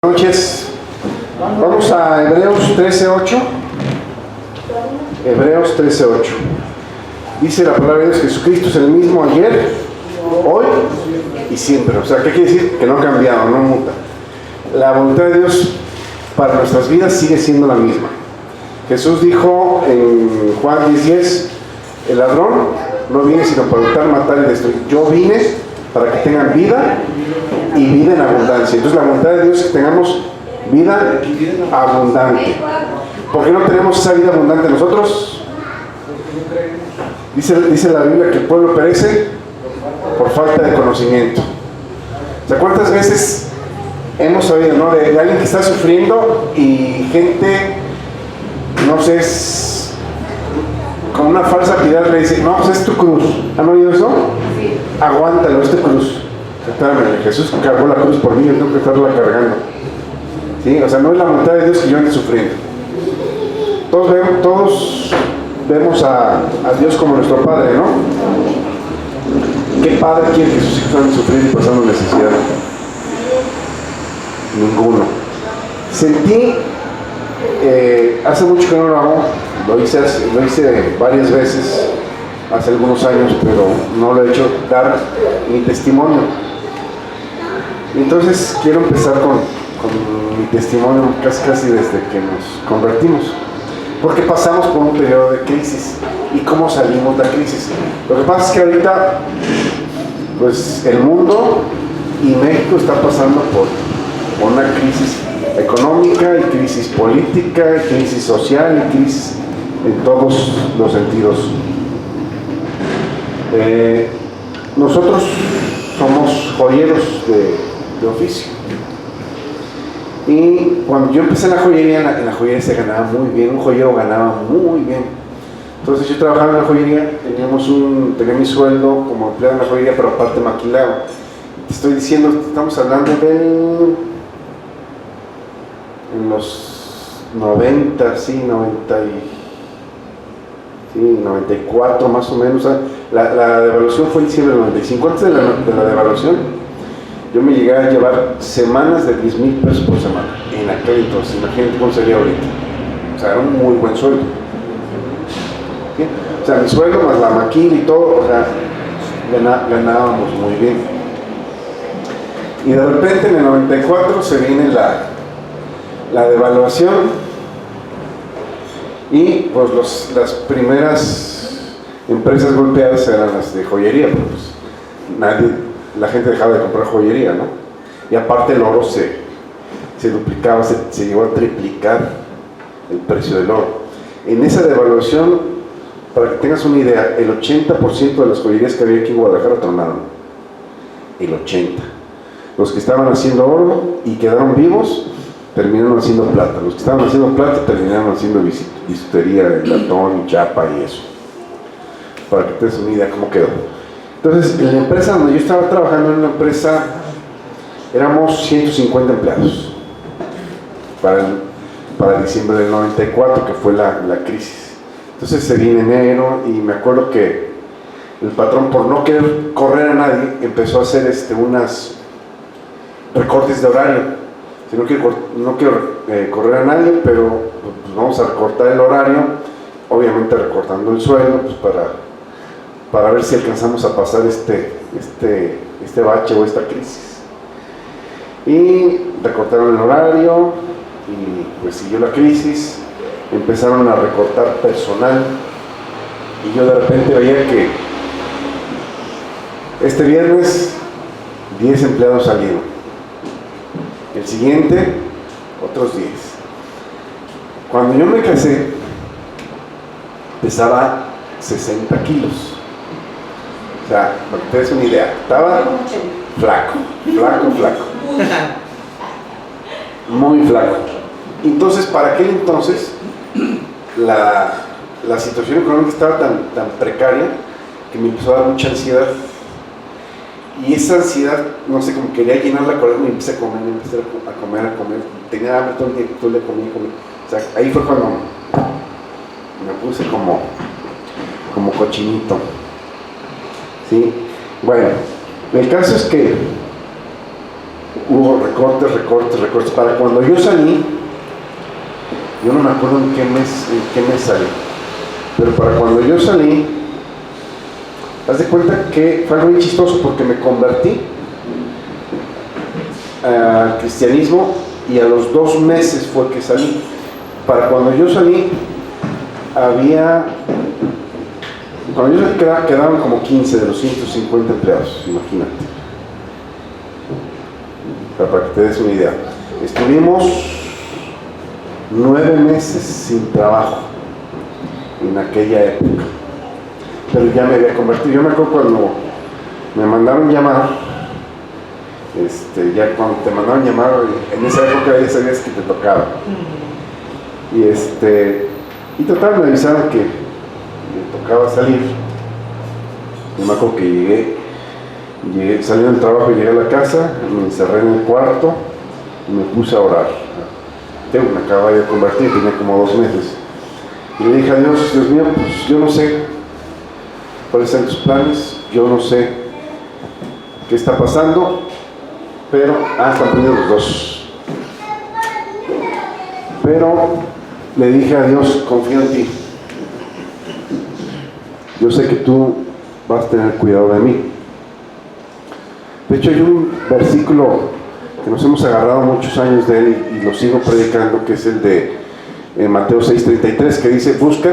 Buenas noches. Vamos a Hebreos 13:8. Hebreos 13:8. Dice la palabra de Dios: Jesucristo es el mismo ayer, hoy y siempre. O sea, ¿qué quiere decir? Que no ha cambiado, no muta. La voluntad de Dios para nuestras vidas sigue siendo la misma. Jesús dijo en Juan 10:10: el ladrón no viene sino para hurtar, matar y destruir. Yo vine para que tengan vida y vida en abundancia. Entonces la voluntad de Dios es que tengamos vida abundante. ¿Por qué no tenemos esa vida abundante nosotros? Dice la Biblia que el pueblo perece por falta de conocimiento. O sea, ¿cuántas veces hemos oído, ¿no?, de alguien que está sufriendo y gente, no sé, con una falsa piedad le dice: no, pues es tu cruz? ¿Han oído eso? Sí. Aguántalo, es tu cruz. Espérame, Jesús cargó la cruz por mí, yo tengo que estarla cargando. ¿Sí? O sea, no es la voluntad de Dios que yo ande sufriendo. Todos vemos a Dios como nuestro Padre, ¿no? ¿Qué padre quiere que sus hijos anden sufriendo y pasando necesidad? Ninguno. Sentí, hace mucho que no lo hago, lo hice varias veces hace algunos años, pero no lo he hecho, dar mi testimonio. Entonces quiero empezar con mi testimonio casi desde que nos convertimos, porque pasamos por un periodo de crisis y cómo salimos de la crisis. Lo que pasa es que ahorita pues el mundo y México está pasando por una crisis económica y crisis política y crisis social y crisis en todos los sentidos. Nosotros somos joyeros de oficio, y cuando yo empecé en la joyería, en la joyería se ganaba muy bien, un joyero ganaba muy bien. Entonces yo trabajaba en la joyería, tenía mi sueldo como empleado en la joyería, pero aparte maquilaba. Te estoy diciendo, estamos hablando en los 90, 94 más o menos. O sea, la devaluación fue en diciembre del 95. Antes de la devaluación, yo me llegué a llevar semanas de 10,000 pesos por semana. En aquel entonces, imagínate cómo sería ahorita. O sea, era un muy buen sueldo. ¿Sí? O sea, mi sueldo más la maquila y todo, o sea, ganábamos muy bien. Y de repente en el 94 se viene la devaluación. Y pues las primeras empresas golpeadas eran las de joyería, pues la gente dejaba de comprar joyería, ¿no? Y aparte el oro se duplicaba, se llegó a triplicar el precio del oro. En esa devaluación, para que tengas una idea, el 80% de las joyerías que había aquí en Guadalajara tronaron. El 80%. Los que estaban haciendo oro y quedaron vivos terminaron haciendo plata. Los que estaban haciendo plata terminaron haciendo bisutería de latón y chapa y eso. Para que te des una idea cómo quedó. Entonces, en la empresa donde yo estaba trabajando, en una empresa, éramos 150 empleados. Para diciembre del 94, que fue la crisis. Entonces se viene enero y me acuerdo que el patrón, por no querer correr a nadie, empezó a hacer unas recortes de horario. No quiero correr a nadie, pero pues vamos a recortar el horario, obviamente recortando el sueldo, pues para ver si alcanzamos a pasar este bache o esta crisis. Y recortaron el horario y pues siguió la crisis, empezaron a recortar personal y yo de repente veía que este viernes 10 empleados salieron. El siguiente, otros 10. Cuando yo me casé, pesaba 60 kilos. O sea, para que te des una idea, estaba flaco. Muy flaco. Entonces, para aquel entonces, la situación económica estaba tan precaria que me empezó a dar mucha ansiedad. Y esa ansiedad, no sé, como quería llenar la cola, me empecé a comer. Tenía hambre todo el día, comía. O sea, ahí fue cuando me puse como cochinito. ¿Sí? Bueno, el caso es que hubo recortes. Para cuando yo salí, yo no me acuerdo en qué mes salí, pero para cuando yo salí, haz de cuenta que fue algo muy chistoso porque me convertí al cristianismo y a los 2 meses fue que salí. Para cuando yo salí, quedaban como 15 de los 150 empleados, imagínate. Para que te des una idea. Estuvimos 9 meses sin trabajo en aquella época, pero ya me había convertido. Yo me acuerdo cuando me mandaron llamar, ya cuando te mandaron llamar, en esa época ya sabías que te tocaba. Y trataron de avisar que me tocaba salir. Yo me acuerdo que llegué, salí del trabajo y llegué a la casa, me encerré en el cuarto y me puse a orar. Me acababa de convertir, tenía como 2 meses. Y le dije a Dios, Dios mío, pues yo no sé cuáles son tus planes, yo no sé qué está pasando, pero, están prendidos los 2. Pero le dije a Dios, confío en ti. Yo sé que tú vas a tener cuidado de mí. De hecho, hay un versículo que nos hemos agarrado muchos años de él y lo sigo predicando, que es el de Mateo 6:33, que dice: busca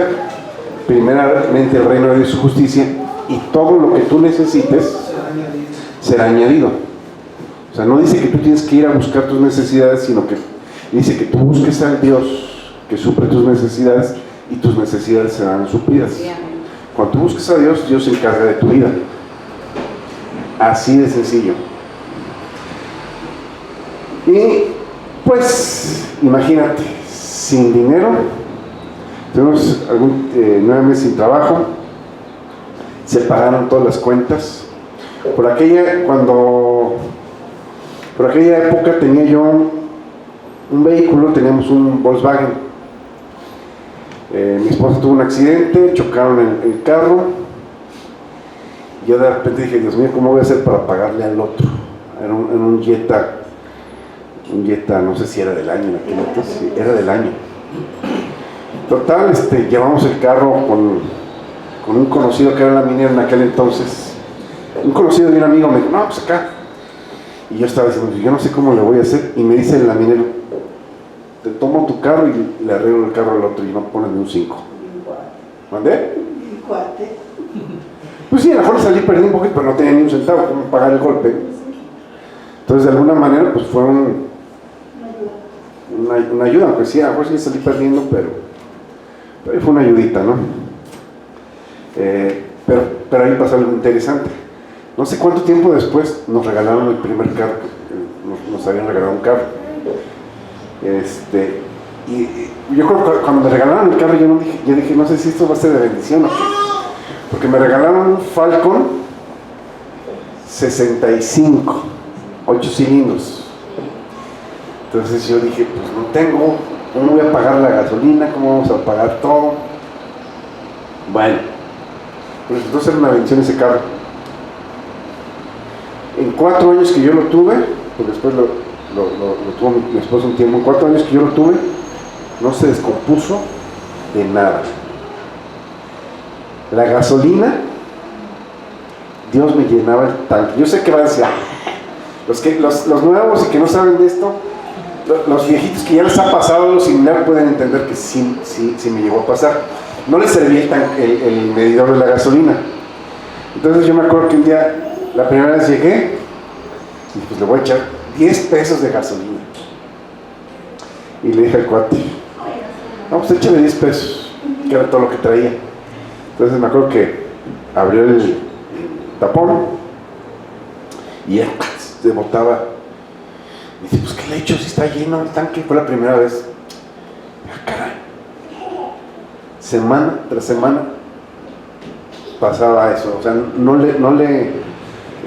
primeramente el reino de Dios y su justicia, y todo lo que tú necesites será añadido. O sea, no dice que tú tienes que ir a buscar tus necesidades, sino que dice que tú busques al Dios que suple tus necesidades y tus necesidades serán suplidas. Cuando tú busques a Dios, Dios se encarga de tu vida. Así de sencillo. Y pues, imagínate, sin dinero, tuvimos 9 meses sin trabajo, se pagaron todas las cuentas. Por aquella época tenía yo un vehículo, teníamos un Volkswagen. Mi esposa tuvo un accidente, chocaron el carro. Yo de repente dije, Dios mío, ¿cómo voy a hacer para pagarle al otro? Era un Jetta, no sé si era del año en aquel entonces, sí, era del año. Total, llevamos el carro con un conocido que era la minera en aquel entonces. Un conocido de un amigo me dijo, no, pues acá. Y yo estaba diciendo, yo no sé cómo le voy a hacer. Y me dice el minero, te tomo tu carro y le arreglo el carro al otro y no pones ni un 5. ¿Mandé? Pues sí, a lo mejor salí perdiendo un poquito, pero no tenía ni un centavo para pagar el golpe. Entonces, de alguna manera, pues fue una ayuda, aunque sí, a lo mejor sí salí perdiendo, pero fue una ayudita, ¿no? Pero ahí pasó algo interesante. No sé cuánto tiempo después nos regalaron el primer carro, nos habían regalado un carro. Y yo creo que cuando me regalaron el carro, yo dije, no sé si esto va a ser de bendición o qué. Porque me regalaron un Falcon 65, 8 cilindros. Entonces yo dije, pues no tengo, ¿cómo voy a pagar la gasolina? ¿Cómo vamos a pagar todo? Bueno, pues entonces era una bendición ese carro. En 4 años que yo lo tuve, pues después lo tuvo mi esposo un tiempo, en 4 años que yo lo tuve, no se descompuso de nada. La gasolina, Dios me llenaba el tanque. Yo sé que van a decir, los nuevos y que no saben de esto, los viejitos que ya les ha pasado algo similar pueden entender que sí me llegó a pasar. No les servía el medidor de la gasolina. Entonces yo me acuerdo que un día, la primera vez llegué y pues le voy a echar 10 pesos de gasolina. Y le dije al cuate, no, pues échale 10 pesos, que era todo lo que traía. Entonces me acuerdo que abrió el tapón y él se botaba. Y dice, pues ¿qué le he hecho si está lleno el tanque? Fue la primera vez. Caray. Semana tras semana pasaba eso. O sea, el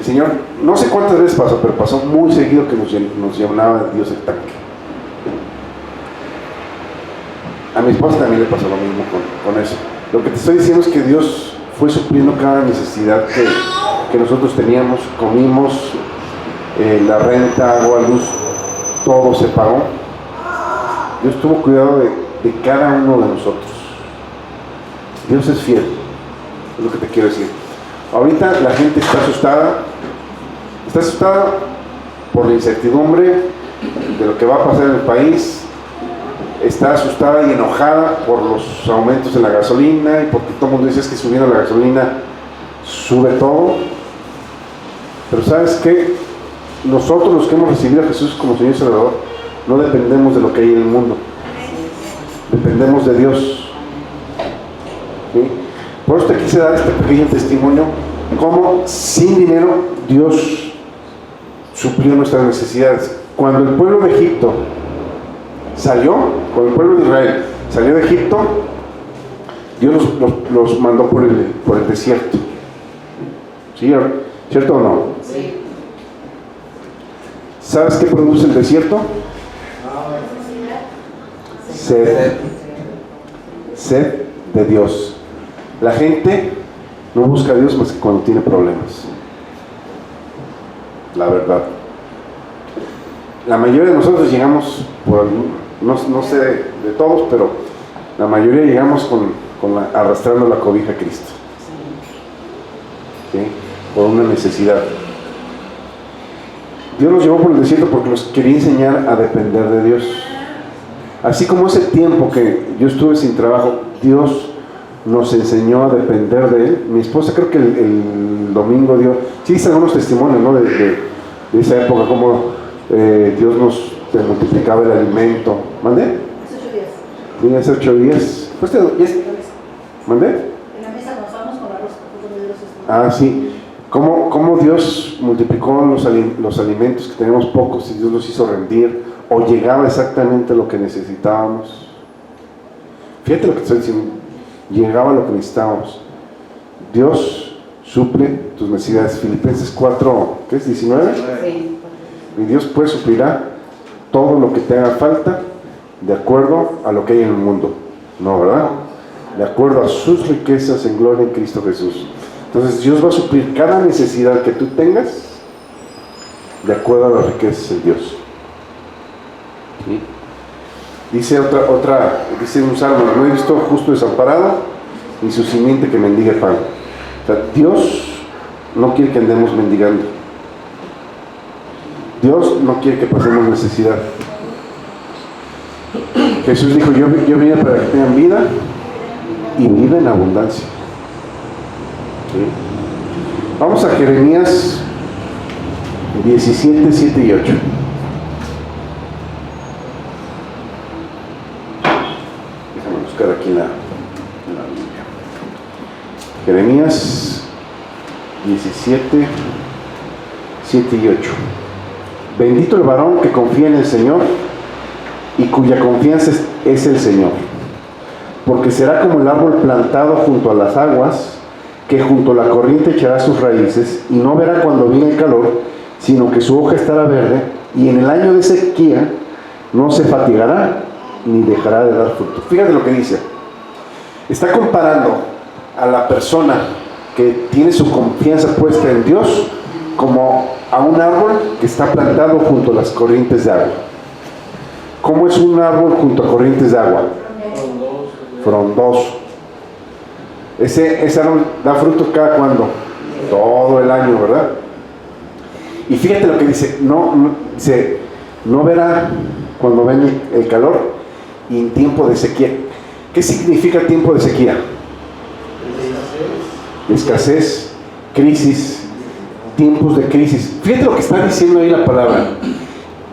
Señor, no sé cuántas veces pasó, pero pasó muy seguido que nos llenaba Dios el tanque. A mi esposa también le pasó lo mismo con eso. Lo que te estoy diciendo es que Dios fue supliendo cada necesidad que nosotros teníamos, comimos, la renta, agua, luz, todo se pagó. Dios tuvo cuidado de cada uno de nosotros. Dios es fiel, es lo que te quiero decir. Ahorita la gente está asustada por la incertidumbre de lo que va a pasar en el país, está asustada y enojada por los aumentos en la gasolina y porque todo el mundo dice es que subiendo la gasolina sube todo. Pero ¿sabes qué? Nosotros, los que hemos recibido a Jesús como Señor y Salvador, no dependemos de lo que hay en el mundo, dependemos de Dios. ¿Sí? Por eso te quise dar este pequeño testimonio, cómo sin dinero Dios suplió nuestras necesidades. Cuando el pueblo de Egipto cuando el pueblo de Israel salió de Egipto, Dios los mandó por el desierto. ¿Sí? ¿Cierto o no? Sí. ¿Sabes qué produce el desierto? Sed de Dios. La gente no busca a Dios más que cuando tiene problemas. La verdad. La mayoría de nosotros llegamos por no sé de todos, pero la mayoría llegamos arrastrando la cobija a Cristo. ¿Sí? Por una necesidad. Dios los llevó por el desierto porque los quería enseñar a depender de Dios. Así como ese tiempo que yo estuve sin trabajo, Dios nos enseñó a depender de Él. Mi esposa creo que el domingo dio, sí hice algunos testimonios, ¿no? de esa época, como Dios nos multiplicaba el alimento. ¿Mandé? Hace 8 días. ¿Mandé? En la mesa nos vamos con arroz. Ah, sí. ¿Cómo Dios multiplicó los alimentos que tenemos pocos y Dios los hizo rendir? O llegaba exactamente lo que necesitábamos. Fíjate lo que estoy diciendo. Llegaba lo que necesitábamos. Dios suple tus necesidades. Filipenses 4, ¿qué es? 19. Sí. Y Dios pues suplirá todo lo que te haga falta de acuerdo a lo que hay en el mundo. No, ¿verdad? De acuerdo a sus riquezas en gloria en Cristo Jesús. Entonces Dios va a suplir cada necesidad que tú tengas de acuerdo a las riquezas de Dios. ¿Sí? Dice dice un salmo: no he visto justo desamparado ni su simiente que mendigue pan. O sea, Dios no quiere que andemos mendigando. Dios no quiere que pasemos necesidad. Jesús dijo: yo vine para que tengan vida y vida en abundancia. ¿Sí? Vamos a Jeremías 17, 7 y 8. Déjame buscar aquí en la Biblia. Jeremías 17, 7 y 8. Bendito el varón que confía en el Señor y cuya confianza es el Señor, porque será como el árbol plantado junto a las aguas, que junto a la corriente echará sus raíces y no verá cuando viene el calor, sino que su hoja estará verde, y en el año de sequía no se fatigará ni dejará de dar fruto. Fíjate lo que dice. Está comparando a la persona que tiene su confianza puesta en Dios como a un árbol que está plantado junto a las corrientes de agua. ¿Cómo es un árbol junto a corrientes de agua? Frondoso. Ese árbol da fruto cada cuando, todo el año, ¿verdad? Y fíjate lo que dice, no verá cuando venga el calor y en tiempo de sequía. ¿Qué significa tiempo de sequía? Escasez, crisis, tiempos de crisis. Fíjate lo que está diciendo ahí la palabra,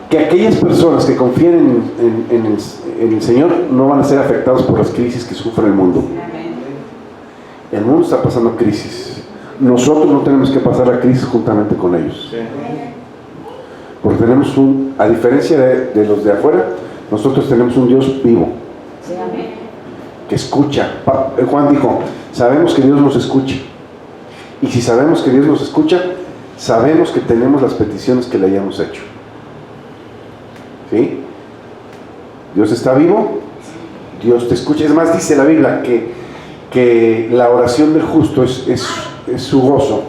que aquellas personas que confían en el Señor no van a ser afectados por las crisis que sufre el mundo. El mundo está pasando crisis. Nosotros no tenemos que pasar la crisis juntamente con ellos. Porque tenemos a diferencia de los de afuera, nosotros tenemos un Dios vivo, que escucha. Juan dijo: sabemos que Dios nos escucha. Y si sabemos que Dios nos escucha, sabemos que tenemos las peticiones que le hayamos hecho. ¿Sí? Dios está vivo, Dios te escucha. Es más, dice la Biblia que la oración del justo es su gozo.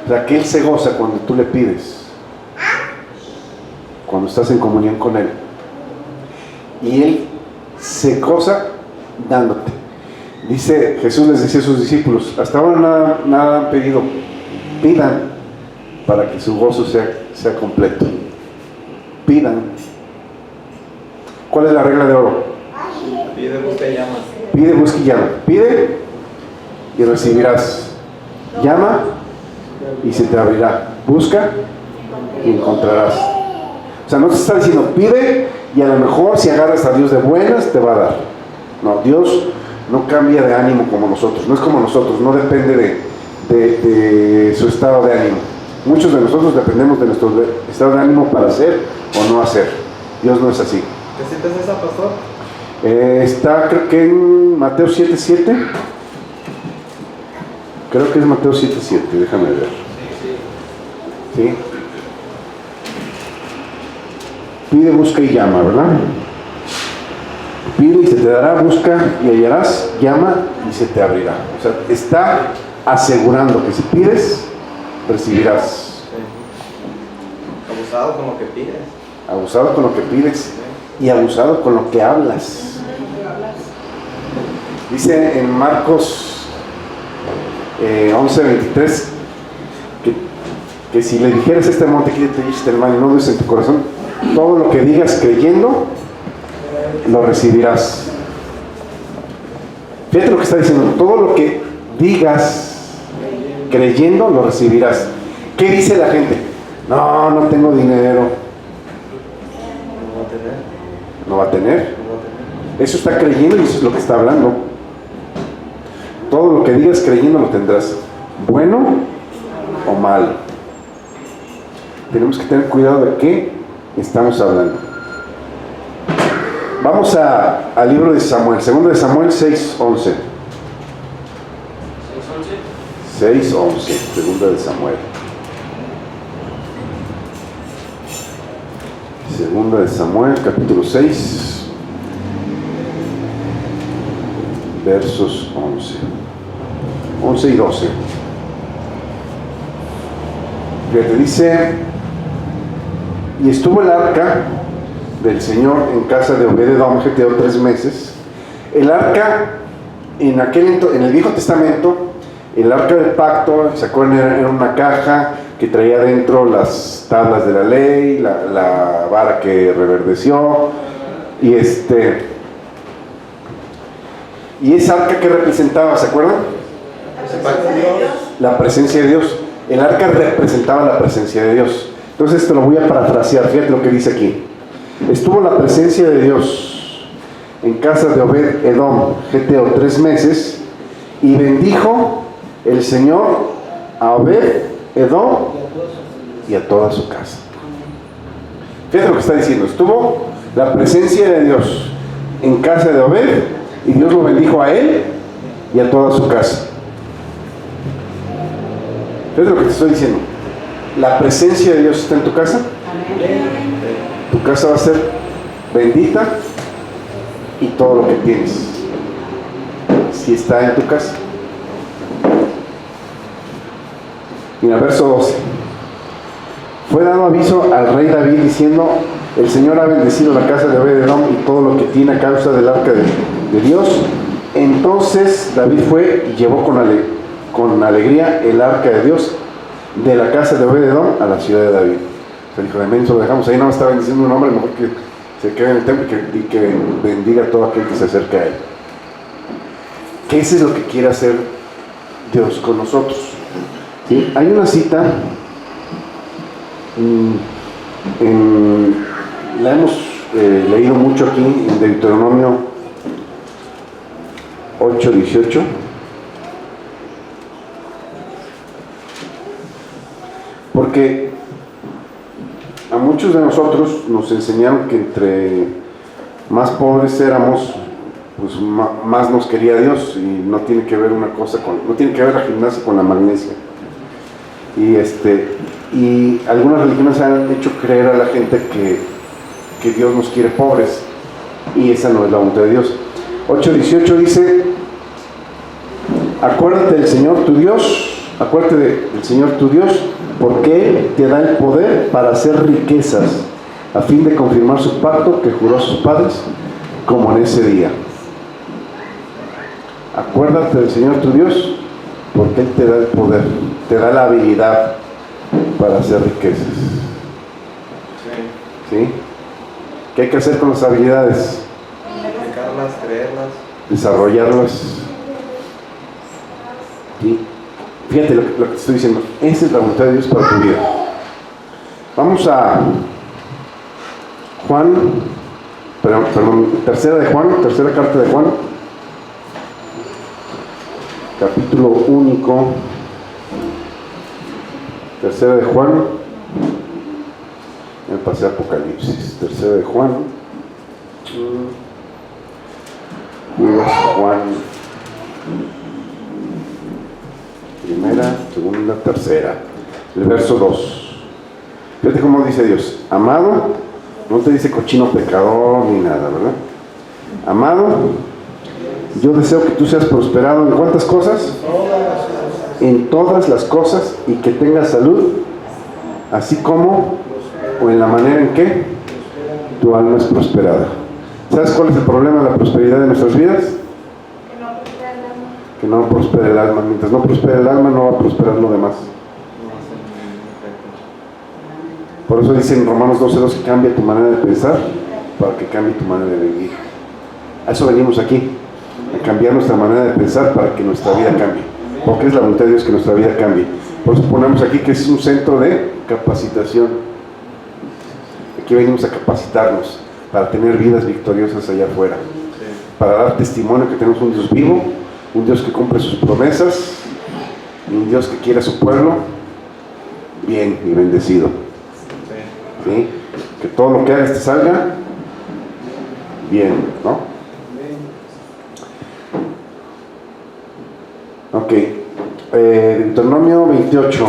O sea, que Él se goza cuando tú le pides. cuando estás en comunión con Él. Y Él se goza dándote. Dice, Jesús les decía a sus discípulos, hasta ahora nada han pedido, pidan para que su gozo sea completo. Pidan. ¿Cuál es la regla de oro? Pide, busca y llama. Pide, busca y llama. Pide y recibirás. Llama y se te abrirá. Busca y encontrarás. O sea, no te está diciendo pide y a lo mejor si agarras a Dios de buenas te va a dar. No, Dios no cambia de ánimo como nosotros. No es como nosotros, no depende de su estado de ánimo. Muchos de nosotros dependemos de nuestro estado de ánimo para hacer o no hacer. Dios no es así. ¿Qué cita es esa, pastor? Está creo que en Mateo 7:7. Creo que es Mateo 7:7, déjame ver. ¿Sí? Pide, busca y llama, ¿verdad? Pide y se te dará, busca y hallarás, llama y se te abrirá. O sea, está asegurando que si pides, recibirás. Sí. Abusado con lo que pides. Abusado con lo que pides y abusado con lo que hablas. Dice en Marcos 11:23 que si le dijeras a este monte, quítate y échate el mar, y no dudes en tu corazón, todo lo que digas creyendo, lo recibirás. Fíjate lo que está diciendo, todo lo que digas creyendo, lo recibirás. ¿Qué dice la gente? No tengo dinero. No va a tener. ¿No va a tener? Eso está creyendo y eso es lo que está hablando. Todo lo que digas creyendo lo tendrás, bueno o malo. Tenemos que tener cuidado de qué estamos hablando. Vamos al libro de Samuel, 2 de Samuel 6:11. 6:11, 2 de Samuel. 2 de Samuel, capítulo 6, versos 11 y 12. Fíjate, dice: y estuvo el arca del Señor en casa de Obed-Edom, Geteo, 3 meses. El arca, en el Viejo Testamento, el arca del pacto, ¿se acuerdan? Era una caja que traía dentro las tablas de la ley, la vara que reverdeció, y esa arca que representaba, ¿se acuerdan? La presencia de Dios. El arca representaba la presencia de Dios. Entonces te lo voy a parafrasear, fíjate lo que dice aquí. Estuvo la presencia de Dios en casa de Obed-Edom, Geteo, 3 meses, y bendijo el Señor a Obed-Edom y a toda su casa. Fíjate lo que está diciendo. Estuvo la presencia de Dios en casa de Obed y Dios lo bendijo a él y a toda su casa. Fíjate lo que te estoy diciendo. La presencia de Dios está en tu casa. Tu casa va a ser bendita y todo lo que tienes, si está en tu casa. Mira, verso 12. Fue dado aviso al rey David diciendo: el Señor ha bendecido la casa de Obed-Edom y todo lo que tiene a causa del arca de Dios. Entonces David fue y llevó con alegría el arca de Dios de la casa de Obed-Edom a la ciudad de David. O sea, dijo: de menos lo dejamos ahí, no está bendiciendo un hombre, mejor que se quede en el templo y que bendiga a todo aquel que se acerque a él. Que ese es lo que quiere hacer Dios con nosotros. ¿Sí? Hay una cita, la hemos leído mucho aquí en Deuteronomio 8:18. Porque a muchos de nosotros nos enseñaron que entre más pobres éramos, pues más nos quería Dios, y no tiene que ver no tiene que ver la gimnasia con la magnesia. Y algunas religiones han hecho creer a la gente que Dios nos quiere pobres, y esa no es la voluntad de Dios. 8:18 dice: acuérdate del Señor tu Dios, acuérdate del Señor tu Dios, porque Él te da el poder para hacer riquezas a fin de confirmar su pacto que juró a sus padres, como en ese día. Acuérdate del Señor tu Dios, porque Él te da el poder, te da la habilidad para hacer riquezas. ¿Sí? ¿Qué hay que hacer con las habilidades? Aplicarlas, creerlas. Desarrollarlas. ¿Sí? Fíjate lo que te estoy diciendo. Esa es la voluntad de Dios para tu vida. Vamos a Juan, tercera carta de Juan, capítulo único, tercera de Juan, me pasé a Apocalipsis, tercera de Juan, Juan, primera, segunda, tercera, el verso 2. Fíjate cómo dice Dios: amado, no te dice cochino pecador ni nada, ¿verdad? Amado, yo deseo que tú seas prosperado en ¿cuántas cosas? En todas las cosas, y que tengas salud, así como, o en la manera en que tu alma es prosperada. ¿Sabes cuál es el problema de la prosperidad de nuestras vidas? Que no prospere el alma. Mientras no prospere el alma, no va a prosperar lo demás. Por eso dice en Romanos 12:2 que cambia tu manera de pensar para que cambie tu manera de vivir. A eso venimos aquí, a cambiar nuestra manera de pensar para que nuestra vida cambie, porque es la voluntad de Dios que nuestra vida cambie. Por eso ponemos aquí que es un centro de capacitación. Aquí venimos a capacitarnos para tener vidas victoriosas allá afuera, para dar testimonio que tenemos un Dios vivo, un Dios que cumple sus promesas y un Dios que quiere a su pueblo bien y bendecido. ¿Sí? Que todo lo que hagas te salga bien, ¿no? Ok, Deuteronomio 28.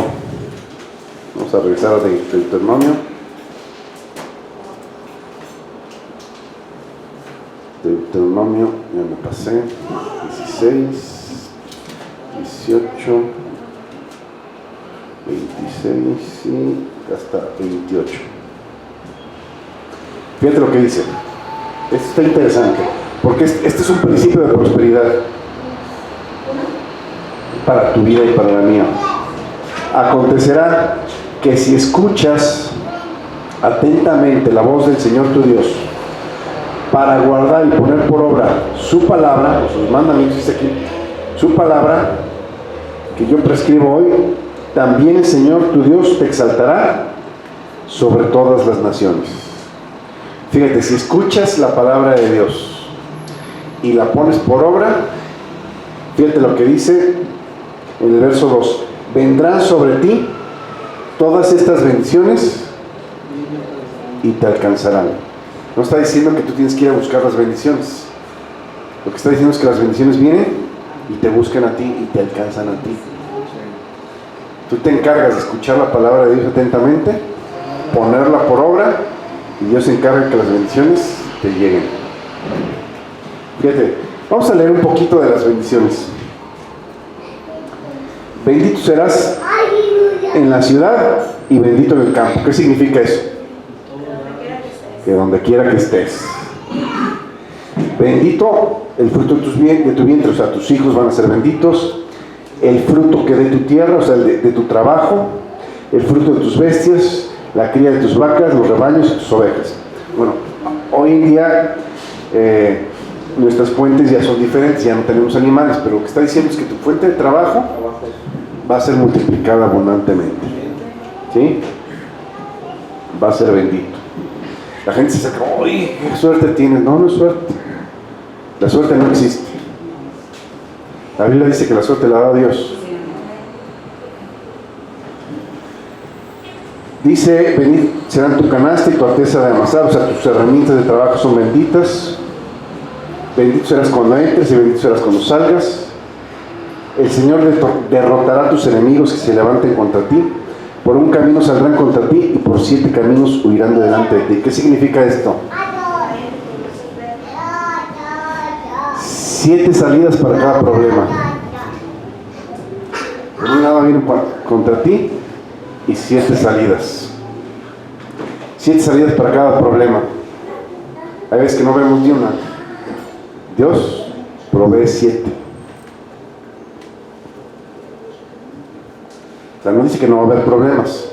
Vamos a revisar a Deuteronomio. Deuteronomio, ya me pasé. 16, 18, 26 y hasta 28. Fíjate lo que dice. Esto está interesante, porque este es un principio de prosperidad para tu vida y para la mía. Acontecerá que si escuchas atentamente la voz del Señor tu Dios, para guardar y poner por obra su palabra, o sus mandamientos, dice aquí, su palabra que yo prescribo hoy, también el Señor tu Dios te exaltará sobre todas las naciones. Fíjate, si escuchas la palabra de Dios y la pones por obra, fíjate lo que dice en el verso 2: vendrán sobre ti todas estas bendiciones y te alcanzarán. No está diciendo que tú tienes que ir a buscar las bendiciones. Lo que está diciendo es que las bendiciones vienen y te buscan a ti y te alcanzan a ti. Tú te encargas de escuchar la palabra de Dios atentamente, ponerla por obra, y Dios se encarga que las bendiciones te lleguen. Fíjate, vamos a leer un poquito de las bendiciones. Bendito serás en la ciudad y bendito en el campo. ¿Qué significa eso? Que donde quiera que estés. Bendito el fruto de tu vientre, o sea, tus hijos van a ser benditos. El fruto que dé tu tierra, o sea, de tu trabajo. El fruto de tus bestias, la cría de tus vacas, los rebaños y tus ovejas. Bueno, hoy en día nuestras fuentes ya son diferentes, ya no tenemos animales, pero lo que está diciendo es que tu fuente de trabajo va a ser multiplicada abundantemente. ¿Sí? Va a ser bendito. La gente se saca, ¡ay, qué suerte tienes! No, no es suerte. La suerte no existe. La Biblia dice que la suerte la da Dios. Dice, venid, serán tu canasta y tu arteza de amasar, o sea, tus herramientas de trabajo son benditas. Bendito serás cuando entres y bendito serás cuando salgas. El Señor derrotará a tus enemigos que se levanten contra ti. Por un camino saldrán contra ti y por 7 caminos huirán de delante de ti. ¿Qué significa esto? 7 salidas para cada problema. Por un lado vienen contra ti y 7 salidas. 7 salidas para cada problema. Hay veces que no vemos ni una. Dios provee 7. O sea, no dice que no va a haber problemas,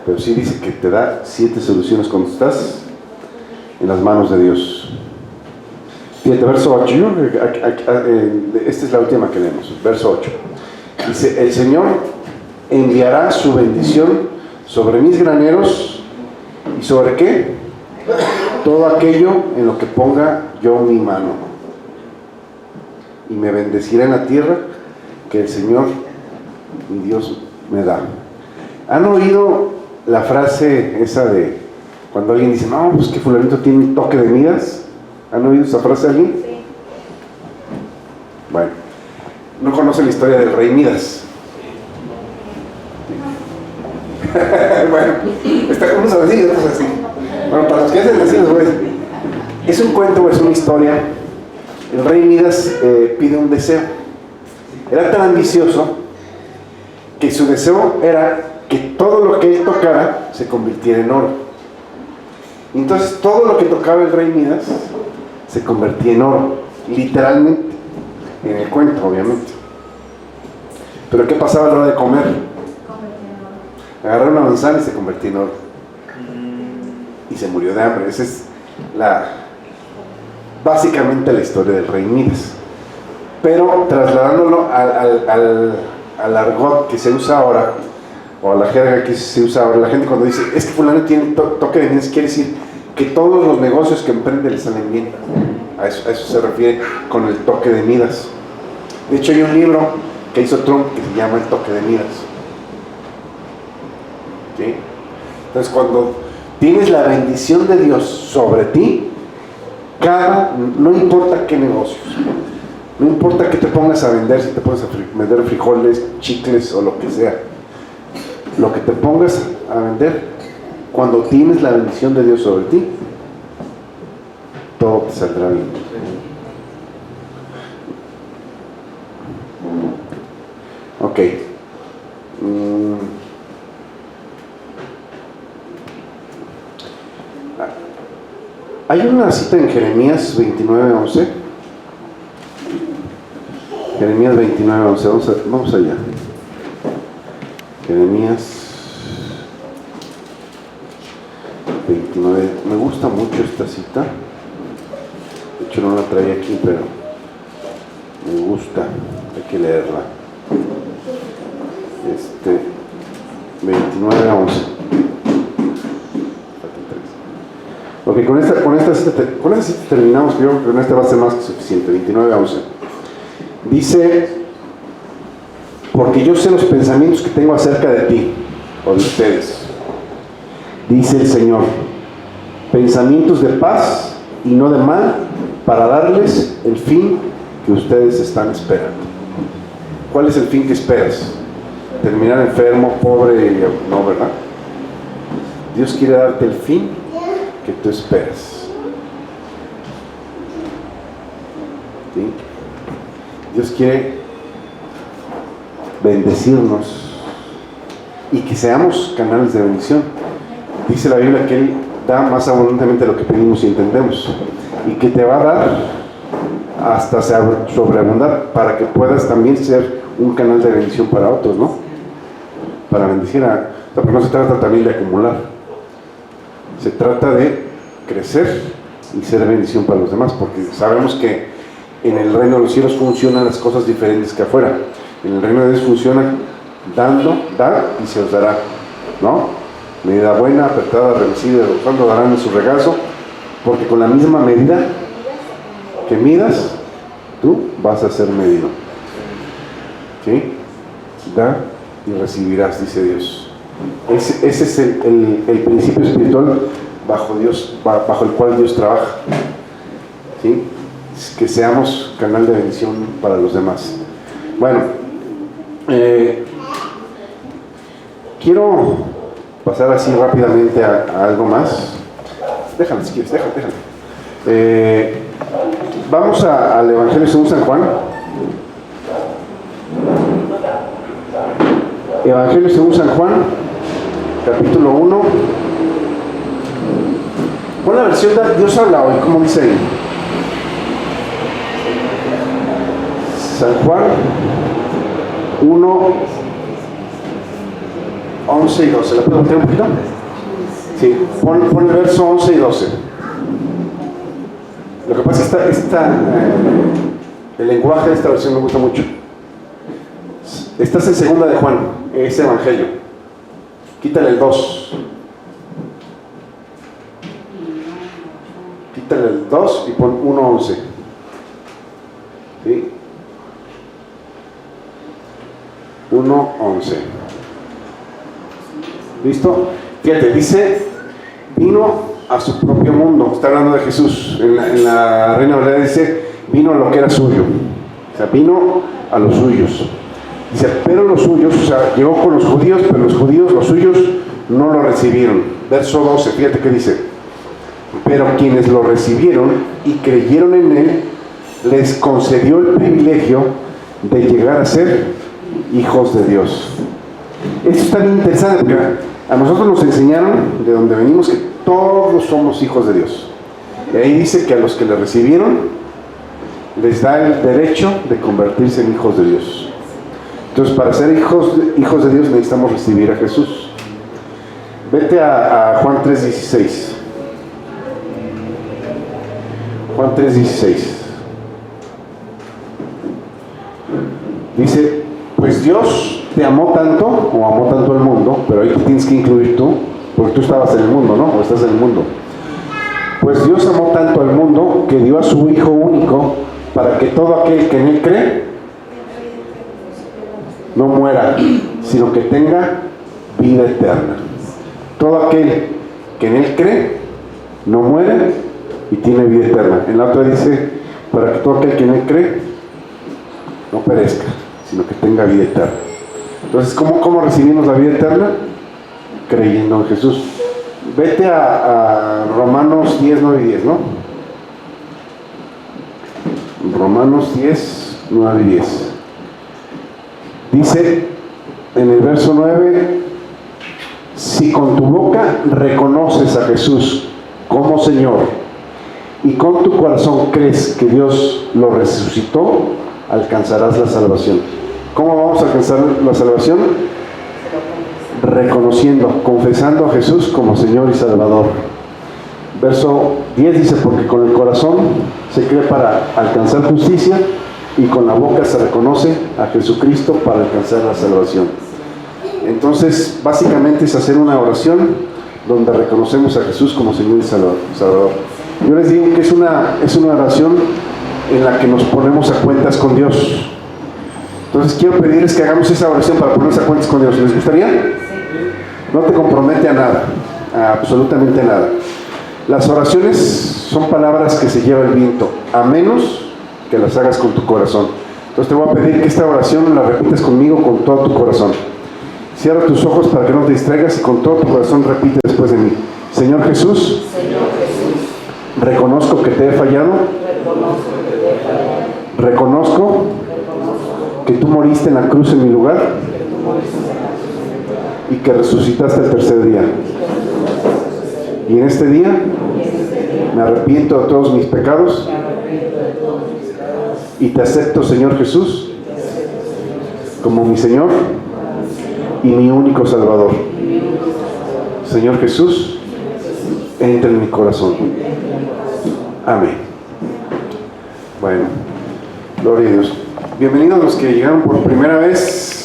pero sí dice que te da 7 soluciones cuando estás en las manos de Dios. Fíjate, verso 8. Esta es la última que leemos. Verso 8. Dice, el Señor enviará su bendición sobre mis graneros y sobre ¿qué? Todo aquello en lo que ponga yo mi mano. Y me bendecirá en la tierra que el Señor, mi Dios, me da. ¿Han oído la frase esa de cuando alguien dice, no, pues que fulanito tiene un toque de Midas? ¿Han oído esa frase de alguien? Sí. Bueno, no conocen la historia del rey Midas. Bueno, está unos así, otros así. Bueno, para los que hacen así, pues, es un cuento, es una historia. El rey Midas pide un deseo. Era tan ambicioso que su deseo era que todo lo que él tocara se convirtiera en oro. Entonces todo lo que tocaba el rey Midas se convertía en oro, literalmente, en el cuento, obviamente. Pero ¿qué pasaba a la hora de comer? Agarrar una manzana y se convertía en oro. Y se murió de hambre. Esa es básicamente la historia del rey Midas. Pero trasladándolo al argot que se usa ahora, o a la jerga que se usa ahora, la gente cuando dice, es que fulano tiene toque de Midas, quiere decir que todos los negocios que emprende le salen bien. A eso se refiere con el toque de Midas. De hecho hay un libro que hizo Trump que se llama El toque de Midas. ¿Sí? Entonces cuando tienes la bendición de Dios sobre ti, no importa qué negocios, no importa que te pongas a vender, si te pones a vender frijoles, chicles o lo que sea, lo que te pongas a vender, cuando tienes la bendición de Dios sobre ti, todo te saldrá bien. Ok. Hay una cita en Jeremías 29:11. Jeremías 29:11. Vamos allá. Jeremías 29. Me gusta mucho esta cita. De hecho no la traía aquí, pero me gusta. Hay que leerla. 29:11. Ok, con esta cita terminamos. Yo creo que con esta va a ser más que suficiente. 29:11. Dice, porque yo sé los pensamientos que tengo acerca de ti, o de ustedes, dice el Señor, pensamientos de paz y no de mal, para darles el fin que ustedes están esperando. ¿Cuál es el fin que esperas? ¿Terminar enfermo, pobre? No, ¿verdad? Dios quiere darte el fin que tú esperas. ¿Sí? Dios quiere bendecirnos y que seamos canales de bendición. Dice la Biblia que Él da más abundantemente de lo que pedimos y entendemos, y que te va a dar hasta sobreabundar para que puedas también ser un canal de bendición para otros, ¿no? Para bendecir porque no se trata también de acumular, se trata de crecer y ser bendición para los demás, porque sabemos que en el reino de los cielos funcionan las cosas diferentes que afuera. En el reino de Dios funciona dando, da y se os dará, ¿no? Medida buena, apretada, reducida, cuando darán en su regazo, porque con la misma medida que midas, tú vas a ser medido. ¿Sí? Da y recibirás, dice Dios. Ese es el principio espiritual bajo el cual Dios trabaja. ¿Sí? Que seamos canal de bendición para los demás. Bueno, quiero pasar así rápidamente a algo más. Déjalo si quieres, déjalo. Vamos al Evangelio según San Juan. Evangelio según San Juan, capítulo 1, Pon la versión de Dios habla hoy, ¿cómo dice ahí? San Juan 1, 11 y 12. ¿La puedo meter un poquito? Sí, pon el verso 11 y 12. Lo que pasa es que el lenguaje de esta versión me gusta mucho. Estás en segunda de Juan, es Evangelio. Quítale el 2. Quítale el 2 y pon 1:11. ¿Sí? 1:11. ¿Listo? Fíjate, dice, vino a su propio mundo. Está hablando de Jesús. En la Reina Valera dice, vino a lo que era suyo. O sea, vino a los suyos. Dice, pero los suyos, o sea, llegó con los judíos, pero los judíos, los suyos, no lo recibieron. Verso 12, fíjate qué dice. Pero quienes lo recibieron y creyeron en él, les concedió el privilegio de llegar a ser hijos de Dios. Esto está bien interesante porque a nosotros nos enseñaron, de donde venimos, que todos somos hijos de Dios. Y ahí dice que a los que le recibieron, les da el derecho de convertirse en hijos de Dios. Entonces, para ser hijos de Dios necesitamos recibir a Jesús. Vete a Juan 3:16. Juan 3:16. Dice, pues Dios te amó tanto, o amó tanto el mundo, pero ahí te tienes que incluir tú, porque tú estabas en el mundo, ¿no? O estás en el mundo. Pues Dios amó tanto al mundo que dio a su Hijo único para que todo aquel que en él cree no muera, sino que tenga vida eterna. Todo aquel que en él cree no muere y tiene vida eterna. En la otra dice, para que todo aquel que en él cree no perezca, sino que tenga vida eterna. Entonces, ¿cómo recibimos la vida eterna? Creyendo en Jesús. Vete a Romanos 10, 9 y 10, ¿no? Romanos 10, 9 y 10. Dice en el verso 9, si con tu boca reconoces a Jesús como Señor y con tu corazón crees que Dios lo resucitó, alcanzarás la salvación. ¿Cómo vamos a alcanzar la salvación? Reconociendo, confesando a Jesús como Señor y Salvador. Verso 10 dice, porque con el corazón se cree para alcanzar justicia y con la boca se reconoce a Jesucristo para alcanzar la salvación. Entonces, básicamente es hacer una oración donde reconocemos a Jesús como Señor y Salvador. Yo les digo que es una oración en la que nos ponemos a cuentas con Dios. Entonces, quiero pedirles que hagamos esa oración para ponernos a cuentas con Dios. ¿Les gustaría? No te compromete a nada, a absolutamente nada. Las oraciones son palabras que se lleva el viento, a menos que las hagas con tu corazón. Entonces te voy a pedir que esta oración la repitas conmigo con todo tu corazón. Cierra tus ojos para que no te distraigas y con todo tu corazón repite después de mí. Señor Jesús, reconozco que te he fallado. Reconozco que tú moriste en la cruz en mi lugar y que resucitaste el tercer día. Y en este día me arrepiento de todos mis pecados y te acepto, Señor Jesús, como mi Señor y mi único Salvador. Señor Jesús, entra en mi corazón. Amén. Bueno, gloria a Dios. Bienvenidos los que llegaron por primera vez.